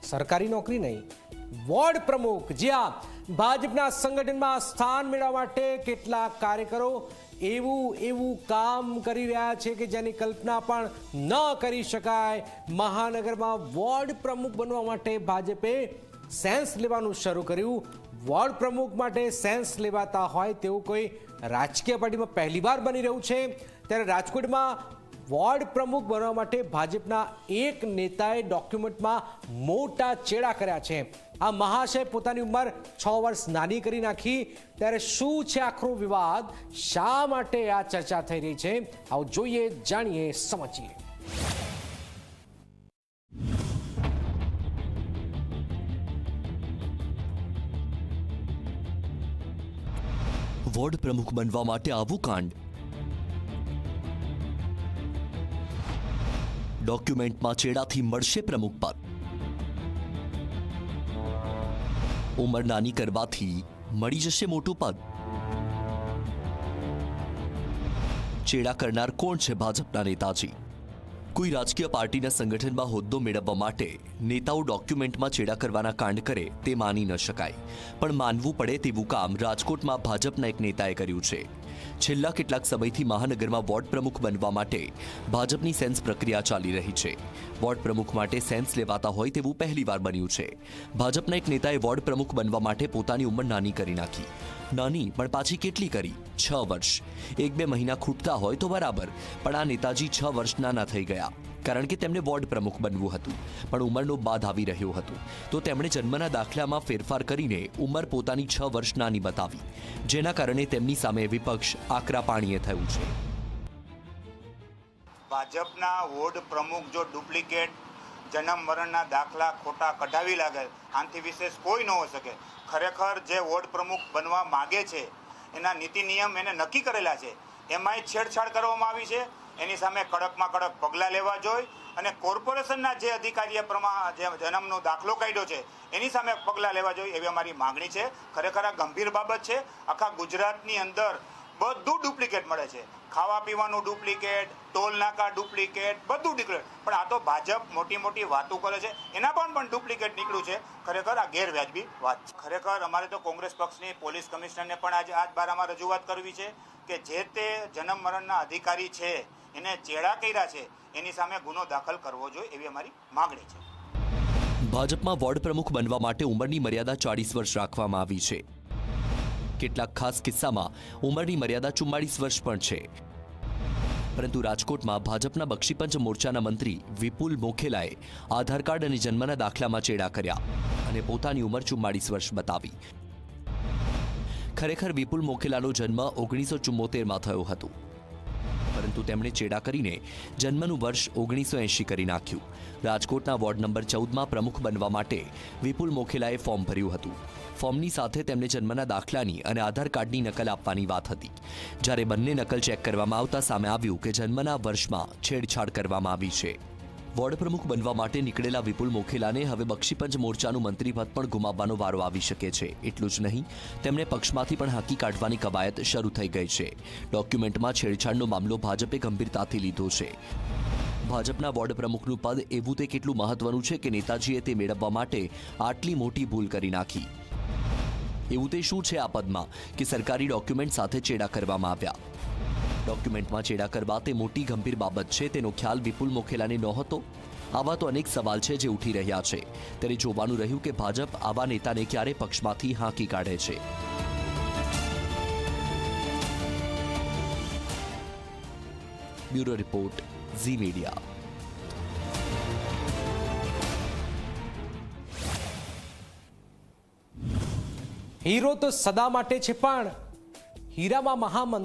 સરકારી નોકરી નહીં, વોર્ડ પ્રમુખ। જ્યાં ભાજપના સંગઠનમાં સ્થાન મેળવવા માટે કેટલાક કાર્યકરો એવું કામ કરી રહ્યા છે કે જેની કલ્પના પણ ન કરી શકાય। મહાનગરમાં વોર્ડ પ્રમુખ બનવા માટે ભાજપે સેન્સ લેવાનું શરૂ કર્યું। વોર્ડ પ્રમુખ માટે સેન્સ લેવાતા હોય તેવું કોઈ રાજકીય પાર્ટીમાં પહેલીવાર બની રહ્યું છે। ત્યારે રાજકોટમાં વોર્ડ પ્રમુખ બનવા માટે ભાજપના એક નેતાએ ડોક્યુમેન્ટમાં મોટા ચેડા કર્યા છે। આ મહાશય પોતાની ઉંમર 6 વર્ષ નાની કરી નાખી। ત્યારે શું છે આખરો વિવાદ, શા માટે આ ચર્ચા થઈ રહી છે, આવો જોઈએ, જાણીએ, સમજીએ। વોર્ડ પ્રમુખ બનવા માટે આવું કાંડ। ડોક્યુમેન્ટમાં ચેડાથી મળશે પ્રમુખ પદ। ઉંમર નાની કરવાથી મળી જશે મોટું પદ। ચેડા કરનાર કોણ છે ભાજપના નેતાજી? કોઈ રાજકીય પાર્ટીના સંગઠનમાં હોદ્દો મેળવવા માટે નેતાઓ ડોક્યુમેન્ટમાં ચેડા કરવાના કાંડ કરે તે માની ન શકાય, પણ માનવું પડે તેવું કામ રાજકોટમાં ભાજપના એક નેતાએ કર્યું છે। છેલ્લા કેટલાક સમયથી મહાનગરમાં વોર્ડ પ્રમુખ બનવા માટે ભાજપની સેન્સ પ્રક્રિયા ચાલી રહી છે। વોર્ડ પ્રમુખ માટે સેન્સ લેવાતા હોય તેવું પહેલીવાર બન્યું છે। ભાજપના એક નેતાએ વોર્ડ પ્રમુખ બનવા માટે પોતાની ઉંમર નાની કરી નાખી। નાની પણ પાછી કેટલી કરી? 6 વર્ષ। 1-2 મહિના ખૂટતા હોય તો બરાબર, પણ આ નેતાજી 6 વર્ષ નાના થઈ ગયા, કારણ કે તેમને વોર્ડ પ્રમુખ બનવું હતું, પણ ઉંમરનો બાદ આવી રહ્યો હતો, તો તેમણે જન્મના દાખલામાં ફેરફાર કરીને ઉંમર પોતાની 6 વર્ષ નાની બતાવી, જેના કારણે તેમની સામે વિપક્ષ આકરા પાણીએ થયું છે। ભાજપના વોર્ડ પ્રમુખ જો ડુપ્લિકેટ જન્મ મરણના દાખલા ખોટા કઢાવી લાગે, આનાથી વિશેષ કોઈ ન હોઈ શકે। ખરેખર જે વોર્ડ પ્રમુખ બનવા માગે છે એના નીતિ નિયમ એને નક્કી કરેલા છે, એમાંય છેડછાડ કરવામાં આવી છે। એની સામે કડકમાં કડક પગલાં લેવા જોઈએ અને કોર્પોરેશનના જે અધિકારીએ જે જન્મનો દાખલો કાઢ્યો છે એની સામે પગલાં લેવા જોઈએ એવી અમારી માગણી છે। ખરેખર આ ગંભીર બાબત છે। આખા ગુજરાતની અંદર બધું ડુપ્લિકેટ મળે છે, ખાવા પીવાનું ડુપ્લિકેટ, ટોલ નાકા ડુપ્લિકેટ, બધું ડુપ્લિકેટ, પણ આ તો ભાજપ મોટી મોટી વાતો કરે છે, એના પણ ડુપ્લિકેટ નીકળ્યું છે। ખરેખર આ ગેરવ્યાજબી વાત છે। ખરેખર અમારે તો કોંગ્રેસ પક્ષની પોલીસ કમિશનરને પણ આજ બારામાં રજૂઆત કરવી છે કે જે તે જન્મ મરણના અધિકારી છે એને ચેડા કર્યા છે એની સામે ગુનો દાખલ કરવો જોઈએ એવી અમારી માગણી છે। ભાજપમાં વોર્ડ પ્રમુખ બનવા માટે ઉંમરની મર્યાદા 40 વર્ષ રાખવામાં આવી છે। કેટલાક ખાસ કિસ્સામાં ઉંમરની મર્યાદા 44 વર્ષ પણ છે, પરંતુ રાજકોટમાં ભાજપના બક્ષીપંચ મોરચાના મંત્રી વિપુલ મોખેલાએ આધાર કાર્ડ અને જન્મના દાખલામાં ચેડા કર્યા અને પોતાની ઉંમર 44 વર્ષ બતાવી। ખરેખર વિપુલ મોખેલાનો જન્મ 1974માં થયો હતો, પરંતુ તેમણે ચેડા કરીને જન્મનું વર્ષ 1980 કરી નાખ્યું। રાજકોટના વોર્ડ નંબર 14માં પ્રમુખ બનવા માટે વિપુલ મોખેલાએ ફોર્મ ભર્યું હતું। ફોર્મની સાથે તેમને જન્મના દાખલાની અને આધાર કાર્ડની નકલ આપવાની વાત હતી। જ્યારે બંને નકલ ચેક કરવામાં આવતા સામે આવ્યું કે જન્મના વર્ષમાં છેડછાડ કરવામાં આવી છે। વોર્ડ પ્રમુખ બનવા માટે નીકળેલા વિપુલ મોખેલાને હવે બક્ષીપંચ મોરચાનું મંત્રી પદ પણ ગુમાવવાનો વારો આવી શકે છે। એટલું જ નહીં, તેમને પક્ષમાંથી પણ હાંકી કાઢવાની કવાયત શરૂ થઈ ગઈ છે। ડોક્યુમેન્ટમાં છેડછાડનો મામલો ભાજપે ગંભીરતાથી લીધો છે। ભાજપના વોર્ડ પ્રમુખનું પદ એવું તે કેટલું મહત્વનું છે કે નેતાજીએ તે મેળવવા માટે આટલી મોટી ભૂલ કરી નાખી? એવું તે શું છે આ પદમાં કે સરકારી ડોક્યુમેન્ટ સાથે ચેડા કરવામાં આવ્યા? ડોક્યુમેન્ટમાં ચેડા કરવા તે મોટી ગંભીર બાબત છે તેનો ખ્યાલ વિપુલ મોખેલાને નહોતો? આવા તો અનેક સવાલ છે જે ઉઠી રહ્યા છે। ત્યારે જોવાનું રહ્યું કે ભાજપ આવા નેતાને ક્યારે પક્ષમાંથી હાંકી કાઢે છે। Bureau report, Zee media. Hero તો સદા માટે છે, પણ હીરામાં મહામંદી